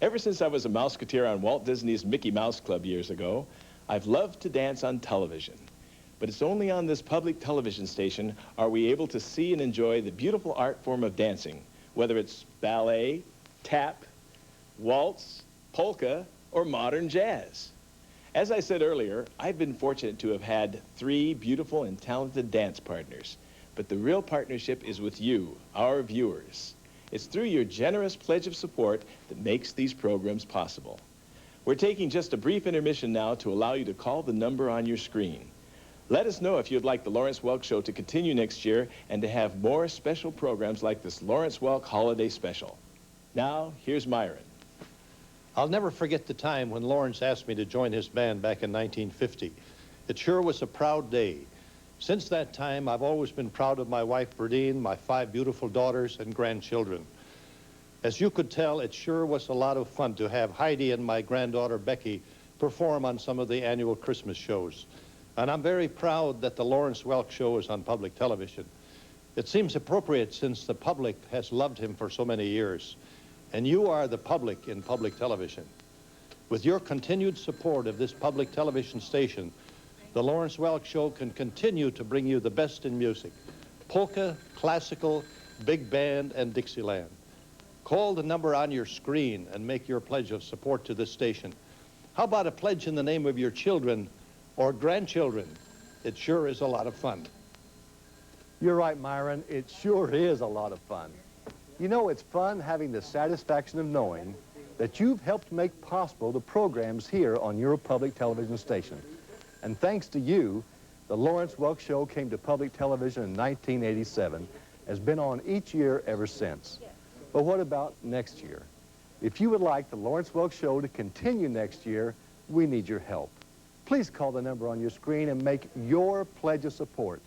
Ever since I was a Mouseketeer on Walt Disney's Mickey Mouse Club years ago, I've loved to dance on television. But it's only on this public television station are we able to see and enjoy the beautiful art form of dancing, whether it's ballet, tap, waltz, polka, or modern jazz. As I said earlier, I've been fortunate to have had 3 beautiful and talented dance partners. But the real partnership is with you, our viewers. It's through your generous pledge of support that makes these programs possible. We're taking just a brief intermission now to allow you to call the number on your screen. Let us know if you'd like the Lawrence Welk Show to continue next year and to have more special programs like this Lawrence Welk Holiday Special. Now, here's Myron. I'll never forget the time when Lawrence asked me to join his band back in 1950. It sure was a proud day. Since that time, I've always been proud of my wife, Berdine, my 5 beautiful daughters and grandchildren. As you could tell, it sure was a lot of fun to have Heidi and my granddaughter, Becky, perform on some of the annual Christmas shows. And I'm very proud that the Lawrence Welk Show is on public television. It seems appropriate since the public has loved him for so many years. And you are the public in public television. With your continued support of this public television station, the Lawrence Welk Show can continue to bring you the best in music: polka, classical, big band, and Dixieland. Call the number on your screen and make your pledge of support to this station. How about a pledge in the name of your children or grandchildren? It sure is a lot of fun. You're right, Myron. It sure is a lot of fun. You know, it's fun having the satisfaction of knowing that you've helped make possible the programs here on your public television station. And thanks to you, the Lawrence Welk Show came to public television in 1987, has been on each year ever since. But what about next year? If you would like the Lawrence Welk Show to continue next year, we need your help. Please call the number on your screen and make your pledge of support.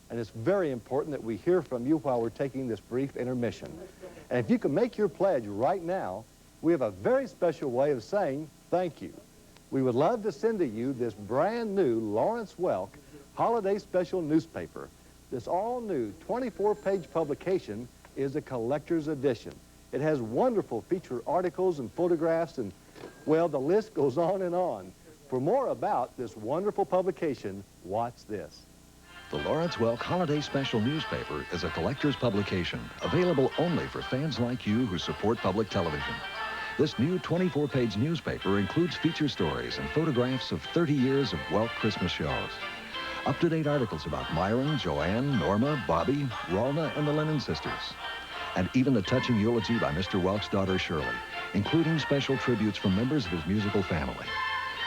And it's very important that we hear from you while we're taking this brief intermission. And if you can make your pledge right now, we have a very special way of saying thank you. We would love to send to you this brand new Lawrence Welk Holiday Special newspaper. This all-new 24-page publication is a collector's edition. It has wonderful feature articles and photographs, and, well, the list goes on and on. For more about this wonderful publication, watch this. The Lawrence Welk Holiday Special newspaper is a collector's publication available only for fans like you who support public television. This new 24-page newspaper includes feature stories and photographs of 30 years of Welk Christmas shows. Up-to-date articles about Myron, Joanne, Norma, Bobby, Ralna, and the Lennon sisters. And even the touching eulogy by Mr. Welk's daughter, Shirley, including special tributes from members of his musical family.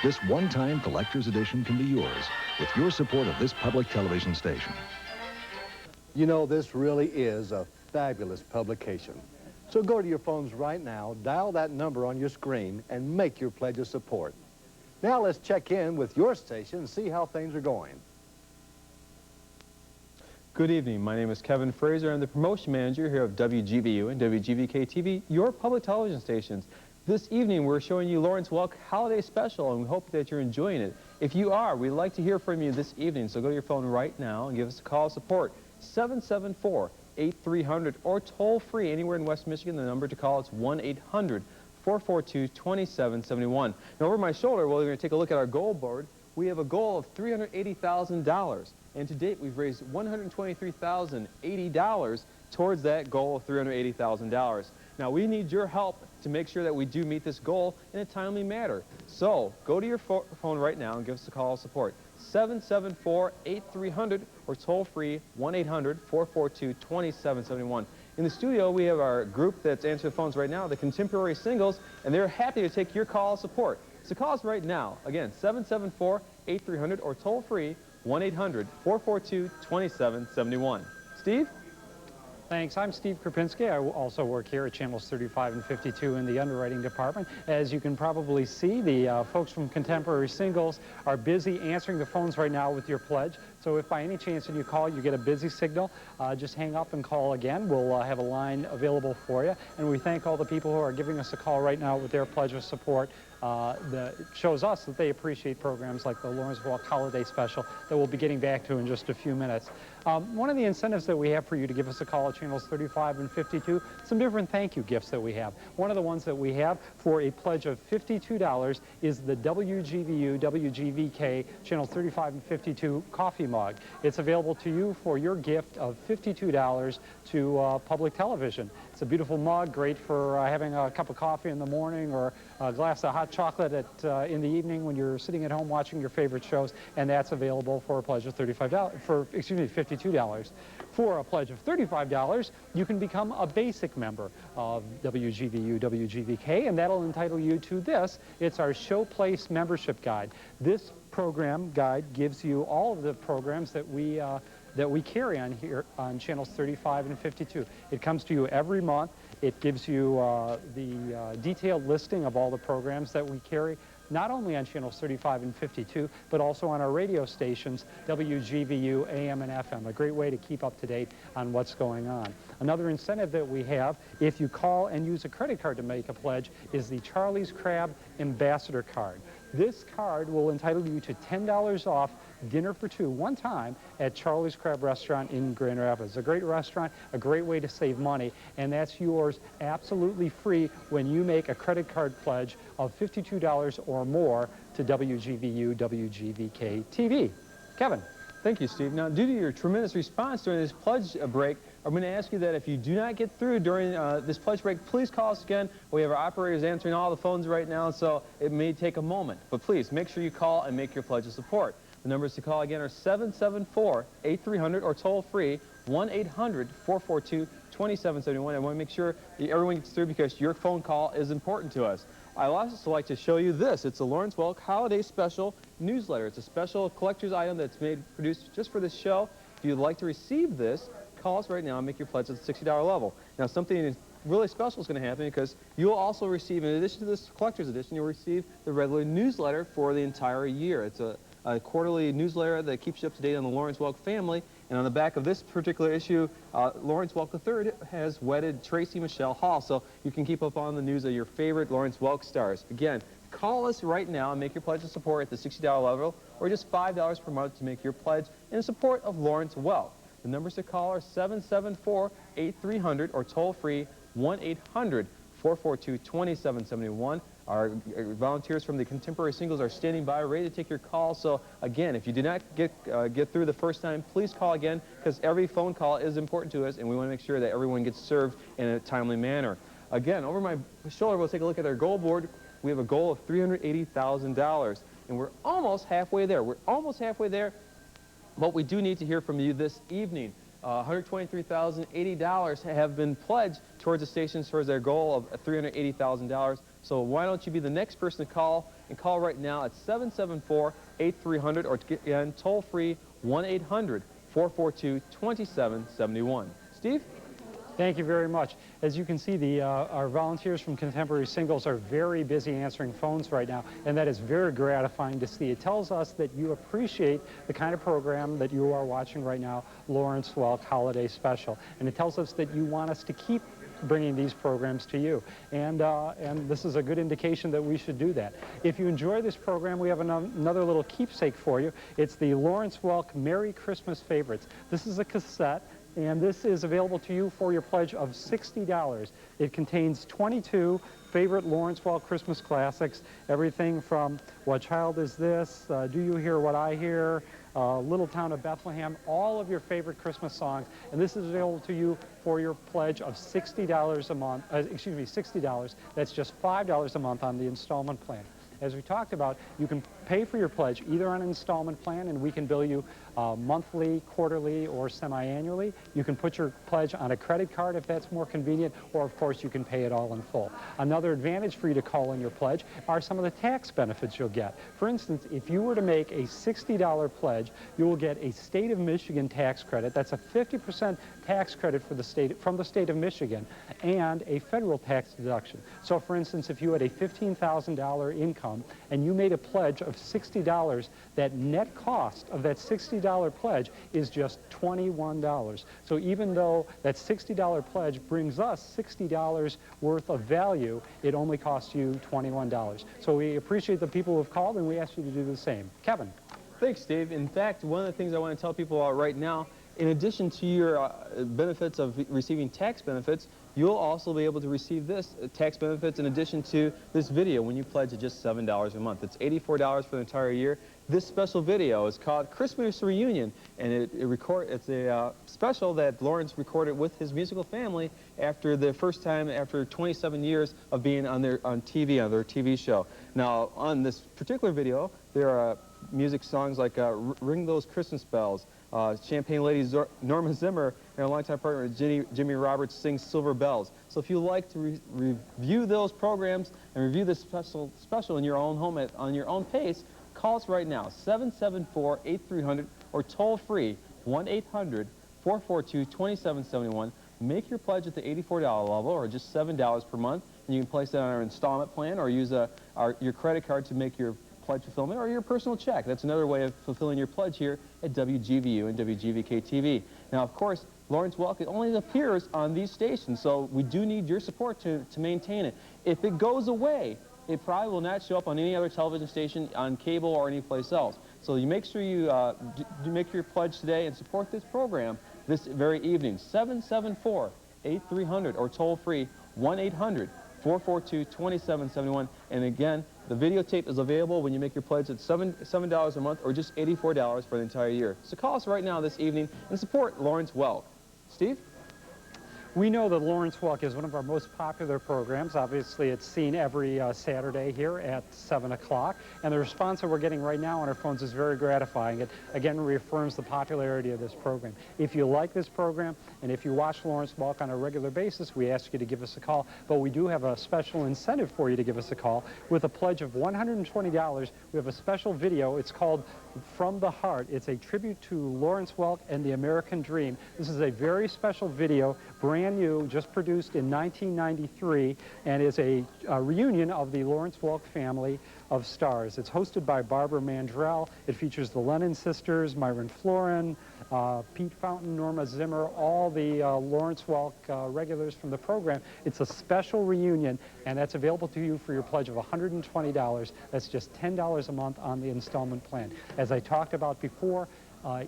This one-time collector's edition can be yours with your support of this public television station. You know, this really is a fabulous publication. So go to your phones right now, dial that number on your screen, and make your pledge of support. Now let's check in with your station and see how things are going. Good evening. My name is Kevin Fraser. I'm the promotion manager here of WGVU and WGVK TV, your public television stations. This evening, we're showing you Lawrence Welk Holiday Special, and we hope that you're enjoying it. If you are, we'd like to hear from you this evening, so go to your phone right now and give us a call of support, 774-8300, or toll-free anywhere in West Michigan. The number to call is 1-800-442-2771. Now, over my shoulder, well, we're going to take a look at our goal board. We have a goal of $380,000, and to date, we've raised $123,080 towards that goal of $380,000. Now, we need your help to make sure that we do meet this goal in a timely manner. So, go to your phone right now and give us a call of support, 774-8300, or toll-free, 1-800-442-2771. In the studio, we have our group that's answering the phones right now, the Contemporary Singles, and they're happy to take your call of support. So call us right now. Again, 774-8300, or toll-free, 1-800-442-2771. Steve? Thanks. I'm Steve Krupinski. I also work here at channels 35 and 52 in the underwriting department. As you can probably see, the folks from Contemporary Singles are busy answering the phones right now with your pledge. So if by any chance when you call you get a busy signal, just hang up and call again. We'll have a line available for you. And we thank all the people who are giving us a call right now with their pledge of support It shows us that they appreciate programs like the Lawrence Welk Holiday Special that we'll be getting back to in just a few minutes. One of the incentives that we have for you to give us a call at channels 35 and 52, some different thank you gifts that we have. One of the ones that we have for a pledge of $52 is the WGVU, WGVK, channels 35 and 52 coffee mug. It's available to you for your gift of $52 to public television. It's a beautiful mug, great for having a cup of coffee in the morning or a glass of hot chocolate in the evening when you're sitting at home watching your favorite shows, and that's available for a pledge of $52. For a pledge of $35, you can become a basic member of WGVU, WGVK, and that'll entitle you to this. It's our Showplace membership guide. This program guide gives you all of the programs that we carry on here on channels 35 and 52. It comes to you every month. It gives you the detailed listing of all the programs that we carry, not only on channels 35 and 52, but also on our radio stations, WGVU, AM and FM, a great way to keep up to date on what's going on. Another incentive that we have, if you call and use a credit card to make a pledge, is the Charlie's Crab Ambassador Card. This card will entitle you to $10 off dinner for two one time at Charlie's Crab Restaurant in Grand Rapids. A great restaurant, a great way to save money, and that's yours absolutely free when you make a credit card pledge of $52 or more to WGVU, WGVK TV. Kevin. Thank you, Steve. Now, due to your tremendous response during this pledge break, I'm going to ask you that if you do not get through during this pledge break, please call us again. We have our operators answering all the phones right now, so it may take a moment. But please, make sure you call and make your pledge of support. The numbers to call again are 774-8300 or toll-free 1-800-442-2771. I want to make sure that everyone gets through because your phone call is important to us. I'd also like to show you this. It's a Lawrence Welk Holiday Special newsletter. It's a special collector's item that's produced just for this show. If you'd like to receive this, call us right now and make your pledge at the $60 level. Now, something really special is going to happen because you'll also receive, in addition to this collector's edition, you'll receive the regular newsletter for the entire year. It's a quarterly newsletter that keeps you up to date on the Lawrence Welk family. And on the back of this particular issue, Lawrence Welk III has wedded Tracy Michelle Hall, so you can keep up on the news of your favorite Lawrence Welk stars. Again, call us right now and make your pledge of support at the $60 level, or just $5 per month to make your pledge in support of Lawrence Welk. The numbers to call are 774-8300 or toll-free 1-800-442-2771. Our volunteers from the Contemporary Singles are standing by, ready to take your call. So, again, if you did not get through the first time, please call again, because every phone call is important to us, and we want to make sure that everyone gets served in a timely manner. Again, over my shoulder, we'll take a look at our goal board. We have a goal of $380,000, and we're almost halfway there. We're almost halfway there, but we do need to hear from you this evening. $123,080 have been pledged towards the stations towards their goal of $380,000. So why don't you be the next person to call, and call right now at 774-8300 or again, toll-free 1-800-442-2771. Steve? Thank you very much. As you can see, our volunteers from Contemporary Singles are very busy answering phones right now, and that is very gratifying to see. It tells us that you appreciate the kind of program that you are watching right now, Lawrence Welk Holiday Special, and it tells us that you want us to keep bringing these programs to you, and this is a good indication that we should do that. If you enjoy this program, we have another little keepsake for you. It's the Lawrence Welk Merry Christmas Favorites. This is a cassette, and this is available to you for your pledge of $60. It contains 22 favorite Lawrence Welk Christmas classics, everything from What Child Is This, Do You Hear What I Hear, Little Town of Bethlehem, all of your favorite Christmas songs, and this is available to you for your pledge of $60 a month, $60. That's just $5 a month on the installment plan. As we talked about, you can pay for your pledge either on an installment plan, and we can bill you monthly, quarterly, or semi-annually. You can put your pledge on a credit card if that's more convenient, or of course you can pay it all in full. Another advantage for you to call in your pledge are some of the tax benefits you'll get. For instance, if you were to make a $60 pledge, you will get a state of Michigan tax credit. That's a 50% tax credit for from the state of Michigan, and a federal tax deduction. So for instance, if you had a $15,000 income and you made a pledge of $60, that net cost of that $60 $60 pledge is just $21. So even though that $60 pledge brings us $60 worth of value, it only costs you $21. So we appreciate the people who have called, and we ask you to do the same. Kevin. Thanks, Dave. In fact, one of the things I want to tell people right now, in addition to your benefits of receiving tax benefits, you'll also be able to receive this tax benefits in addition to this video when you pledge at just $7 a month. It's $84 for the entire year. This special video is called Christmas Reunion, and it's a special that Lawrence recorded with his musical family after the first time after 27 years of being on TV, on their TV show. Now, on this particular video, there are music songs like Ring Those Christmas Bells, Champagne Lady Norma Zimmer and our longtime partner Jimmy Roberts sings Silver Bells. So if you like to review those programs and review this special in your own home on your own pace, call us right now, 774-8300, or toll free, 1-800-442-2771. Make your pledge at the $84 level, or just $7 per month, and you can place that on our installment plan, or use your credit card to make your pledge fulfillment, or your personal check. That's another way of fulfilling your pledge here at WGVU and WGVK TV. Now, of course, Lawrence Welk only appears on these stations, so we do need your support to maintain it. If it goes away, it probably will not show up on any other television station, on cable, or any place else. So you make sure you make your pledge today and support this program this very evening. 774-8300, or toll free, 1-800-442-2771. And again, the videotape is available when you make your pledge at $7 a month, or just $84 for the entire year. So call us right now this evening and support Lawrence Welk. Steve? We know that Lawrence Welk is one of our most popular programs. Obviously, it's seen every Saturday here at 7 o'clock, and the response that we're getting right now on our phones is very gratifying. It, again, reaffirms the popularity of this program. If you like this program, and if you watch Lawrence Welk on a regular basis, we ask you to give us a call, but we do have a special incentive for you to give us a call. With a pledge of $120, we have a special video. It's called From the Heart. It's a tribute to Lawrence Welk and the American Dream. This is a very special video, brand new, just produced in 1993, and is a reunion of the Lawrence Welk family of stars. It's hosted by Barbara Mandrell. It features the Lennon sisters, Myron Florin, Pete Fountain, Norma Zimmer, all the Lawrence Welk regulars from the program. It's a special reunion, and that's available to you for your pledge of $120. That's just $10 a month on the installment plan. As I talked about before,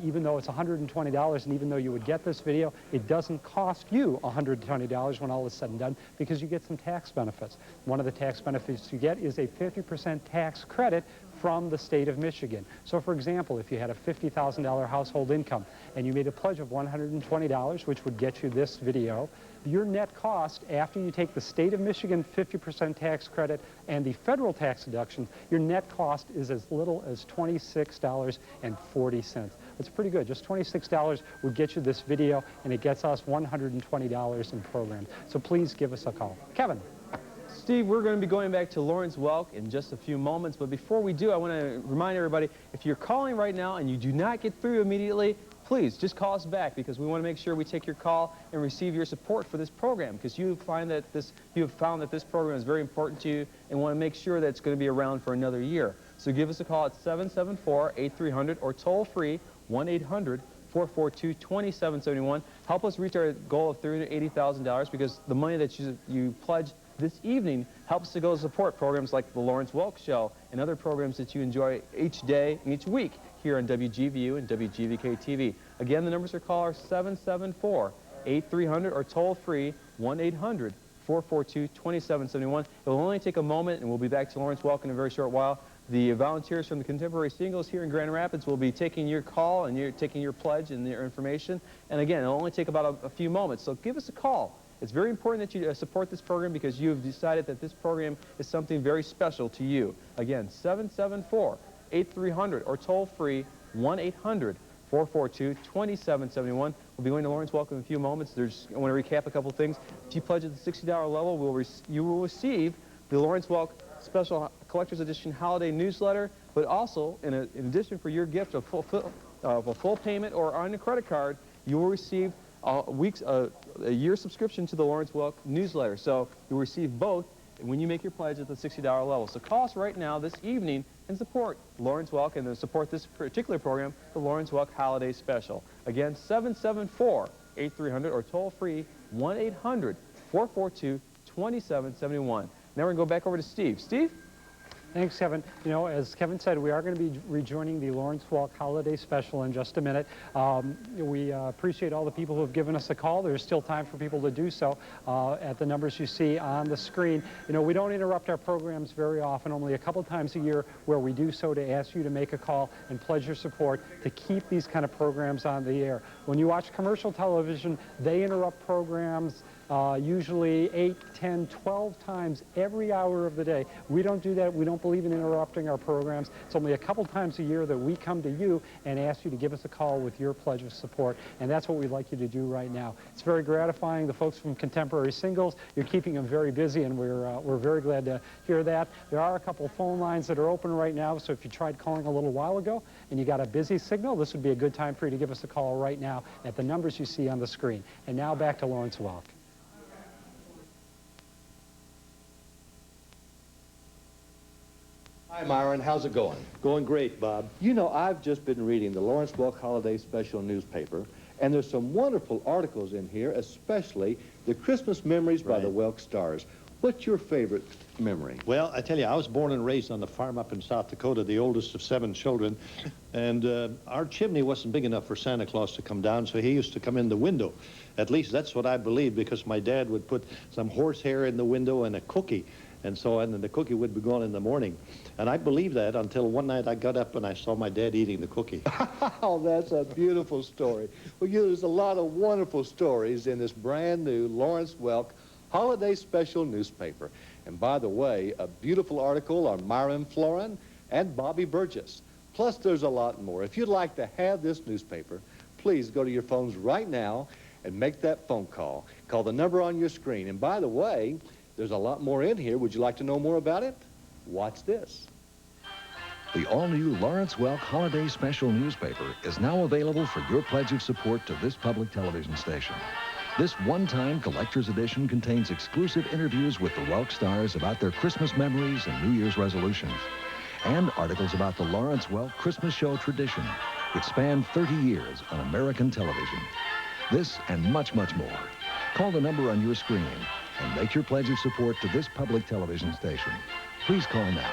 even though it's $120, and even though you would get this video, it doesn't cost you $120 when all is said and done, because you get some tax benefits. One of the tax benefits you get is a 50% tax credit from the state of Michigan. So, for example, if you had a $50,000 household income and you made a pledge of $120, which would get you this video, your net cost, after you take the state of Michigan 50% tax credit and the federal tax deduction, your net cost is as little as $26.40. That's pretty good. Just $26 would get you this video, and it gets us $120 in programs. So please give us a call. Kevin. Steve, we're going to be going back to Lawrence Welk in just a few moments, but before we do, I want to remind everybody, if you're calling right now and you do not get through immediately, please just call us back, because we want to make sure we take your call and receive your support for this program, because you have found that this program is very important to you and want to make sure that it's going to be around for another year. So give us a call at 774-8300, or toll free, 1-800-442-2771. Help us reach our goal of $380,000, because the money that you pledge this evening helps to go support programs like the Lawrence Welk Show and other programs that you enjoy each day and each week here on WGVU and WGVK TV. Again, the numbers to call are 774-8300, or toll free, 1-800-442-2771. It will only take a moment, and we'll be back to Lawrence Welk in a very short while. The volunteers from the Contemporary Singles here in Grand Rapids will be taking your call and taking your pledge and your information. And again, it'll only take about a few moments, so give us a call. It's very important that you support this program, because you have decided that this program is something very special to you. Again, 774-8300, or toll free, 1-800-442-2771. We'll be going to Lawrence Welk in a few moments. I want to recap a couple things. If you pledge at the $60 level, you will receive the Lawrence Welk Special Collector's Edition Holiday Newsletter, but also, in addition for your gift of a full payment or on a credit card, you will receive a year subscription to the Lawrence Welk newsletter. So you'll receive both when you make your pledge at the $60 level. So call us right now this evening and support Lawrence Welk and then support this particular program, the Lawrence Welk Holiday Special. Again, 774-8300 or toll free 1-800-442-2771. Now we're going to go back over to Steve. Steve? Thanks, Kevin. You know, as Kevin said, we are going to be rejoining the Lawrence Welk Holiday Special in just a minute. We appreciate all the people who have given us a call. There's still time for people to do so at the numbers you see on the screen. You know, we don't interrupt our programs very often, only a couple times a year where we do so to ask you to make a call and pledge your support to keep these kind of programs on the air. When you watch commercial television, they interrupt programs usually 8, 10, 12 times every hour of the day. We don't do that. We don't believe in interrupting our programs. It's only a couple times a year that we come to you and ask you to give us a call with your pledge of support, and that's what we'd like you to do right now. It's very gratifying. The folks from Contemporary Singles, you're keeping them very busy, and we're very glad to hear that. There are a couple phone lines that are open right now, so if you tried calling a little while ago and you got a busy signal, this would be a good time for you to give us a call right now at the numbers you see on the screen. And now back to Lawrence Welk. Hi, Myron. How's it going? Going great, Bob. You know, I've just been reading the Lawrence Welk Holiday Special newspaper, and there's some wonderful articles in here, especially the Christmas memories by the Welk stars. What's your favorite memory? Well, I tell you, I was born and raised on the farm up in South Dakota, the oldest of 7 children, and our chimney wasn't big enough for Santa Claus to come down, so he used to come in the window. At least that's what I believe, because my dad would put some horsehair in the window and a cookie, and then the cookie would be gone in the morning. And I believed that until one night I got up and I saw my dad eating the cookie. Oh, that's a beautiful story. Well, you know, there's a lot of wonderful stories in this brand new Lawrence Welk Holiday Special newspaper. And by the way, a beautiful article on Myron Florin and Bobby Burgess. Plus, there's a lot more. If you'd like to have this newspaper, please go to your phones right now and make that phone call. Call the number on your screen. And by the way, there's a lot more in here. Would you like to know more about it? Watch this. The all-new Lawrence Welk Holiday Special newspaper is now available for your pledge of support to this public television station. This one-time collector's edition contains exclusive interviews with the Welk stars about their Christmas memories and New Year's resolutions, and articles about the Lawrence Welk Christmas show tradition, which spanned 30 years on American television. This and much, much more. Call the number on your screen and make your pledge of support to this public television station. Please call now.